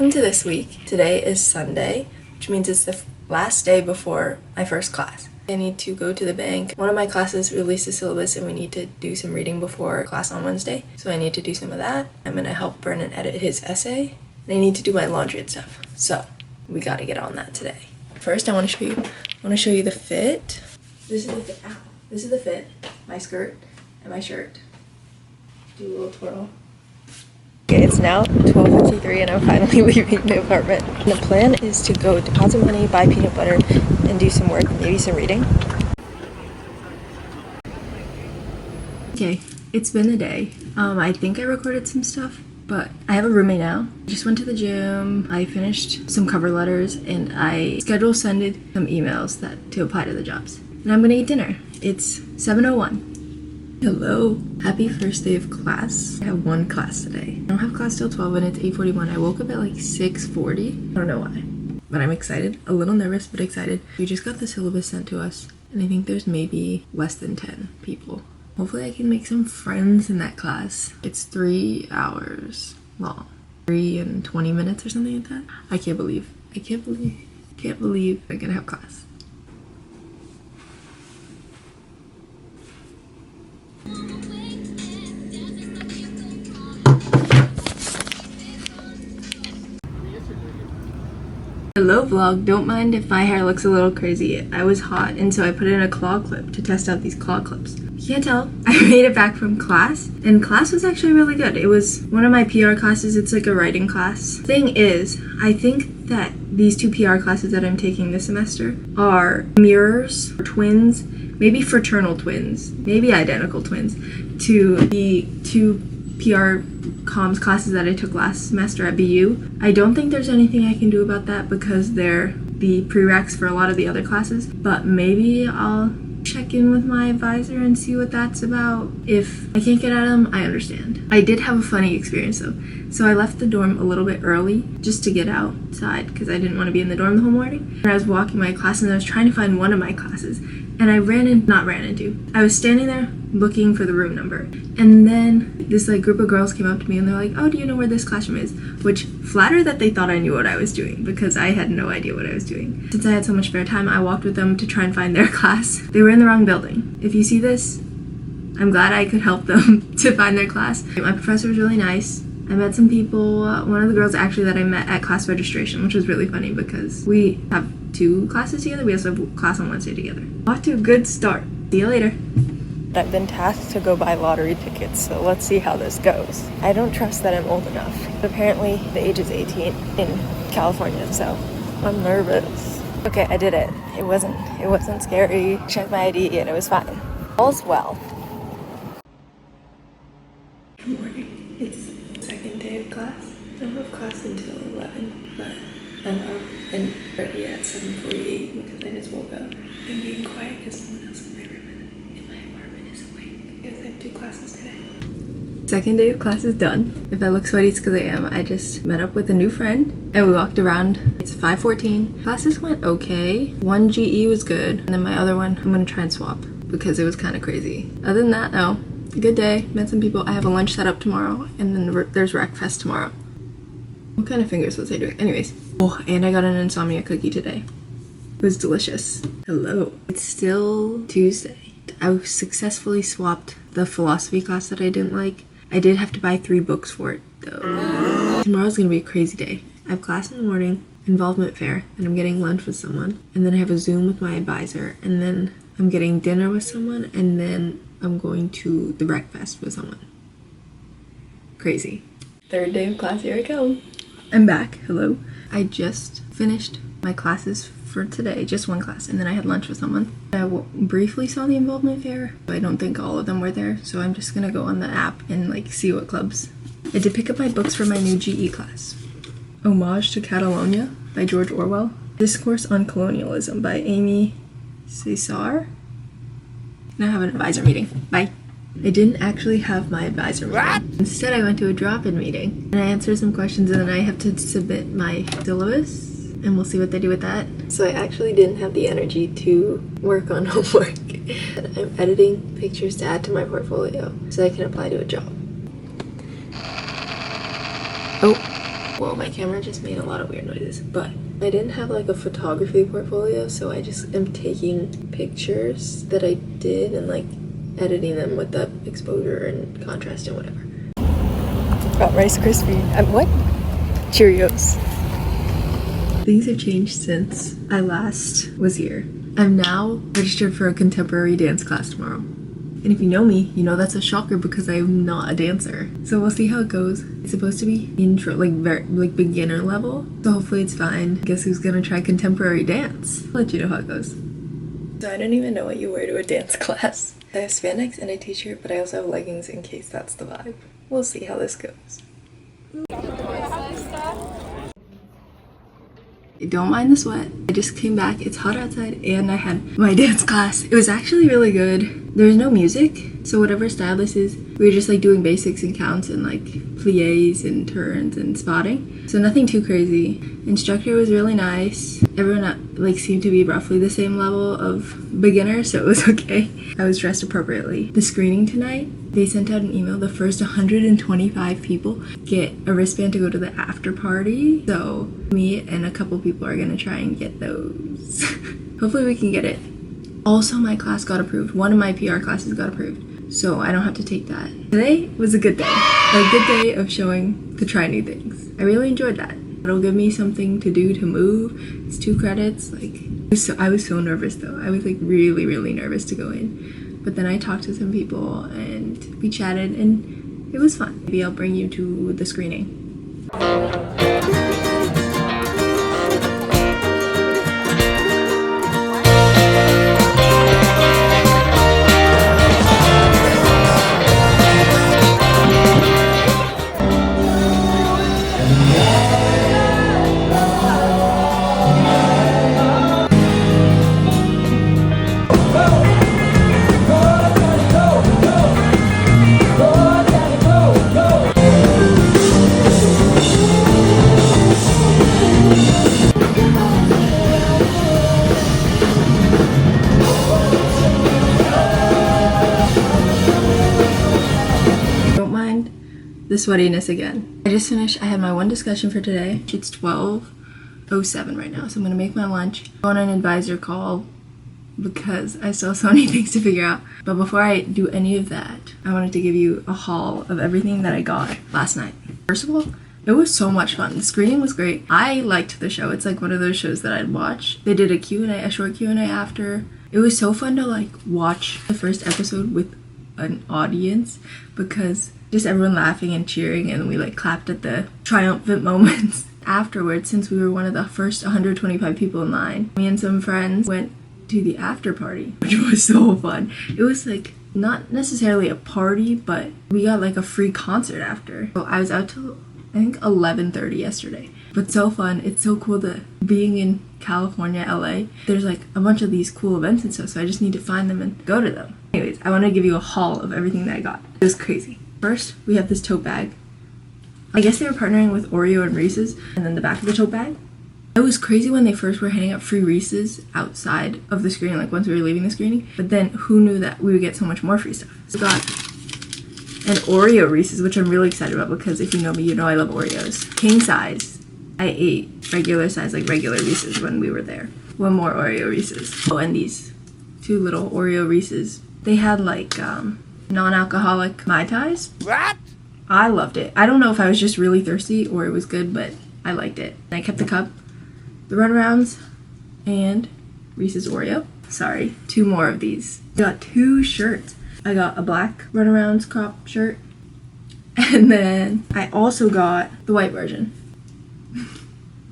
Welcome to this week. Today is Sunday, which means it's the last day before my first class. I need to go to the bank. One of my classes released a syllabus and we need to do some reading before class on Wednesday, so I need to do some of that. I'm gonna help Brennan edit his essay, and I need to do my laundry and stuff. So we gotta get on that today. First, I want to show you the fit. This is the fit. Ow. This is the fit. My skirt and my shirt. Do a little twirl. Okay, it's now 12:53 and I'm finally leaving the apartment. And the plan is to go deposit money, buy peanut butter, and do some work, maybe some reading. Okay, it's been a day. I think I recorded some stuff, but I have a roommate now. Just went to the gym, I finished some cover letters, and I scheduled sending some emails to apply to the jobs. And I'm gonna eat dinner. It's 7:01. Hello. Happy first day of class. I have one class today. I don't have class till 12 and it's 8:41. I woke up at like 6:40. I don't know why, but I'm excited. A little nervous, but excited. We just got the syllabus sent to us and I think there's maybe less than 10 people. Hopefully I can make some friends in that class. It's 3 hours long. 3 and 20 minutes or something like that. I can't believe I'm gonna have class. Hello vlog, don't mind if my hair looks a little crazy. I was hot and so I put in a claw clip to test out these claw clips. You can't tell, I made it back from class and class was actually really good. It was one of my PR classes, it's like a writing class. Thing is, I think that these two PR classes that I'm taking this semester are mirrors or twins, maybe fraternal twins, maybe identical twins to the two PR comms classes that I took last semester at BU. I don't think there's anything I can do about that because they're the prereqs for a lot of the other classes, but maybe I'll check in with my advisor and see what that's about. If I can't get at them, I understand. I did have a funny experience though. So I left the dorm a little bit early just to get outside because I didn't want to be in the dorm the whole morning. And I was walking my class and I was trying to find one of my classes and I I was standing there looking for the room number. And then this group of girls came up to me and they're like, oh, do you know where this classroom is? Which flattered that they thought I knew what I was doing because I had no idea what I was doing. Since I had so much spare time, I walked with them to try and find their class. They were in the wrong building. If you see this, I'm glad I could help them to find their class. My professor was really nice. I met some people, one of the girls actually that I met at class registration, which was really funny because we have 2 classes together. We also have class on Wednesday together. Off to a good start. See you later. I've been tasked to go buy lottery tickets, so let's see how this goes. I don't trust that I'm old enough. Apparently the age is 18 in California, so I'm nervous. Okay, I did it. It wasn't scary. Checked my ID and it was fine. All's well. Good morning. It's second day of class. I don't have class until 11, but I'm up and ready at 7:48 because I just woke up. I'm being quiet because someone else in my room in my apartment is awake because I have 2 classes today. Second day of class is done. If I look sweaty, it's because I am. I just met up with a new friend and we walked around. It's 5:14. Classes went okay. One GE was good and then my other one I'm gonna try and swap because it was kind of crazy. Other than that, no. Good day. Met some people. I have a lunch set up tomorrow and then there's Rec Fest tomorrow. What kind of fingers was I doing? Anyways. Oh, and I got an insomnia cookie today. It was delicious. Hello. It's still Tuesday. I successfully swapped the philosophy class that I didn't like. I did have to buy 3 books for it though. Tomorrow's gonna be a crazy day. I have class in the morning, involvement fair, and I'm getting lunch with someone. And then I have a Zoom with my advisor. And then I'm getting dinner with someone. And then I'm going to the breakfast with someone. Crazy. Third day of class, here I come. I'm back. Hello. I just finished my classes for today, just one class, and then I had lunch with someone. I briefly saw the involvement fair, but I don't think all of them were there, so I'm just gonna go on the app and see what clubs. I did pick up my books for my new GE class. Homage to Catalonia by George Orwell. Discourse on Colonialism by Amy Cesar. Now I have an advisor meeting. Bye. I didn't actually have my advisor meeting. What? Instead, I went to a drop-in meeting and I answered some questions and then I have to submit my syllabus and we'll see what they do with that. So I actually didn't have the energy to work on homework. I'm editing pictures to add to my portfolio so I can apply to a job. Oh, Whoa, my camera just made a lot of weird noises, but I didn't have like a photography portfolio, so I just am taking pictures that I did and like editing them with the exposure and contrast and whatever. Got Rice Krispie and what? Cheerios. Things have changed since I last was here. I'm now registered for a contemporary dance class tomorrow. And if you know me, you know that's a shocker because I'm not a dancer. So we'll see how it goes. It's supposed to be intro, like beginner level. So hopefully it's fine. Guess who's gonna try contemporary dance? I'll let you know how it goes. So I don't even know what you wear to a dance class. I have spandex and a t-shirt, but I also have leggings in case that's the vibe. We'll see how this goes. Don't mind the sweat. I just came back. It's hot outside and I had my dance class. It was actually really good. There was no music, so whatever style this is, we were just like doing basics and counts and like plies and turns and spotting. So nothing too crazy. Instructor was really nice. Everyone like seemed to be roughly the same level of beginner, so it was okay. I was dressed appropriately. The screening tonight, they sent out an email. The first 125 people get a wristband to go to the after party. So me and a couple people are gonna try and get those. Hopefully we can get it. Also, my class got approved. One of my PR classes got approved, so I don't have to take that. Today was a good day. A good day of showing to try new things. I really enjoyed that. It'll give me something to do to move. It's 2 credits. Like, I was so nervous though. I was like really nervous to go in. But then I talked to some people and we chatted and it was fun. Maybe I'll bring you to the screening. The sweatiness again. I just finished. I had my one discussion for today. It's 12:07 right now, so I'm gonna make my lunch, go on an advisor call because I still have so many things to figure out. But before I do any of that, I wanted to give you a haul of everything that I got last night. First of all, it was so much fun. The screening was great. I liked the show. It's like one of those shows that I'd watch. They did a Q&A, a short Q&A after. It was so fun to like watch the first episode with an audience because just everyone laughing and cheering, and we like clapped at the triumphant moments. Afterwards, since we were one of the first 125 people in line, me and some friends went to the after party, which was so fun. It was like not necessarily a party, but we got like a free concert after. So I was out till I think 11:30 yesterday, but so fun. It's so cool to being in California, LA. There's like a bunch of these cool events and stuff, so I just need to find them and go to them. Anyways, I want to give you a haul of everything that I got. It was crazy. First, we have this tote bag. I guess they were partnering with Oreo and Reese's, and then the back of the tote bag. It was crazy when they first were handing out free Reese's outside of the screening, like once we were leaving the screening, but then who knew that we would get so much more free stuff. So we got an Oreo Reese's, which I'm really excited about because if you know me, you know I love Oreos. King size. I ate regular size, like regular Reese's when we were there. One more Oreo Reese's. Oh, and these 2 little Oreo Reese's. They had like, non-alcoholic Mai Tais. What? I loved it. I don't know if I was just really thirsty or it was good, but I liked it. And I kept the cup, the Runarounds, and Reese's Oreo. Sorry, 2 more of these. I got 2 shirts. I got a black Runarounds crop shirt, and then I also got the white version.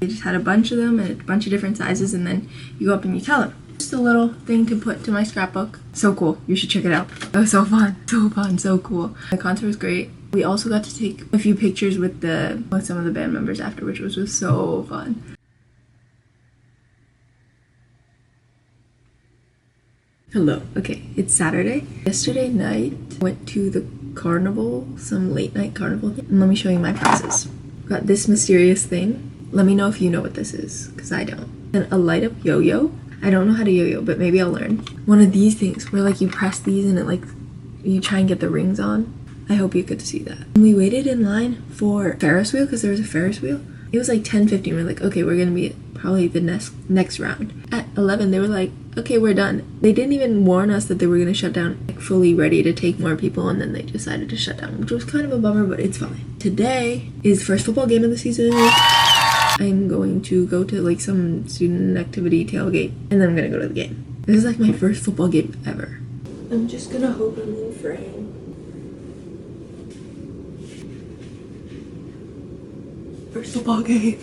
They just had a bunch of them and a bunch of different sizes, and then you go up and you tell them. Just a little thing to put to my scrapbook. So cool. You should check it out. It was so fun. So fun. So cool. The concert was great. We also got to take a few pictures with some of the band members after, which was so fun. Hello. Okay, it's Saturday. Yesterday night, I went to the Carnival, some late night Carnival thing. And let me show you my prizes. Got this mysterious thing. Let me know if you know what this is, because I don't. And a light up yo-yo. I don't know how to yo-yo, but maybe I'll learn. One of these things where like you press these and it like, you try and get the rings on. I hope you get to see that. And we waited in line for Ferris wheel because there was a Ferris wheel. It was like 10:15. We're like, okay, we're gonna be probably the next round. At 11, they were like, okay, we're done. They didn't even warn us that they were gonna shut down, like fully ready to take more people, and then they decided to shut down, which was kind of a bummer, but it's fine. Today is first football game of the season. I'm going to go to like some student activity tailgate, and then I'm gonna go to the game. This is like my first football game ever. I'm just gonna hope I'm in frame. First football game.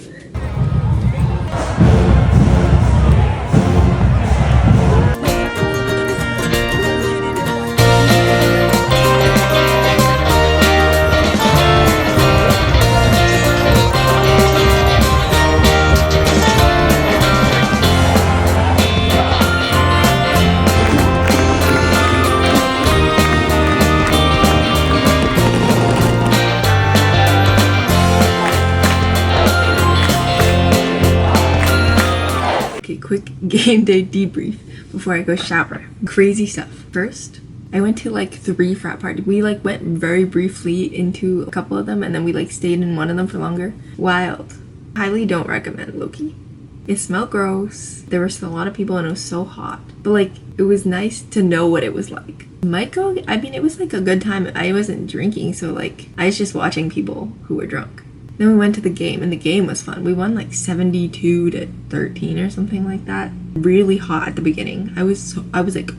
Quick game day debrief before I go shower. Crazy stuff. First, I went to like 3 frat parties. We like went very briefly into a couple of them, and then we like stayed in one of them for longer. Wild. Highly don't recommend, low-key. It smelled gross. There were still a lot of people and it was so hot. But like, it was nice to know what it was like. Might go, I mean, it was like a good time. I wasn't drinking, so like, I was just watching people who were drunk. Then we went to the game, and the game was fun. We won like 72-13 or something like that. Really hot at the beginning. I was like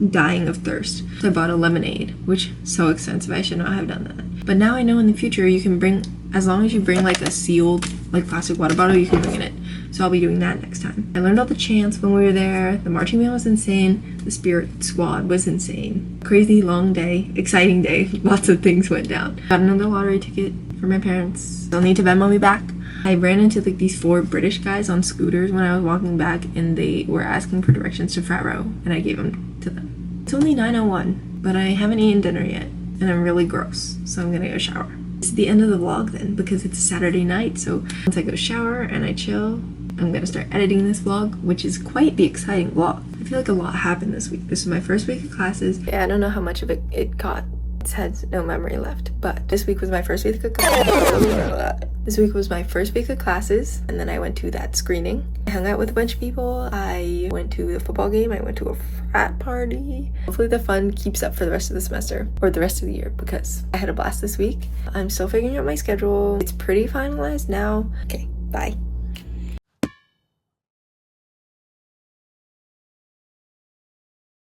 dying of thirst. So I bought a lemonade, which is so expensive. I should not have done that. But now I know in the future you can bring, as long as you bring like a sealed like plastic water bottle, you can bring in it. So I'll be doing that next time. I learned all the chants when we were there. The marching band was insane. The spirit squad was insane. Crazy long day, exciting day. Lots of things went down. Got another lottery ticket for my parents. They'll need to Venmo me back. I ran into like these 4 British guys on scooters when I was walking back, and they were asking for directions to frat row, and I gave them to them. It's only 9:01, but I haven't eaten dinner yet, and I'm really gross, so I'm gonna go shower. It's the end of the vlog then, because it's a Saturday night, so once I go shower and I chill, I'm gonna start editing this vlog, which is quite the exciting vlog. I feel like a lot happened this week. This is my first week of classes. Yeah, I don't know how much of it caught. It has no memory left, but this week was my first week of classes. This week was my first week of classes, and then I went to that screening. I hung out with a bunch of people. I went to the football game. I went to a frat party. Hopefully the fun keeps up for the rest of the semester, or the rest of the year, because I had a blast this week. I'm still figuring out my schedule. It's pretty finalized now. Okay, bye.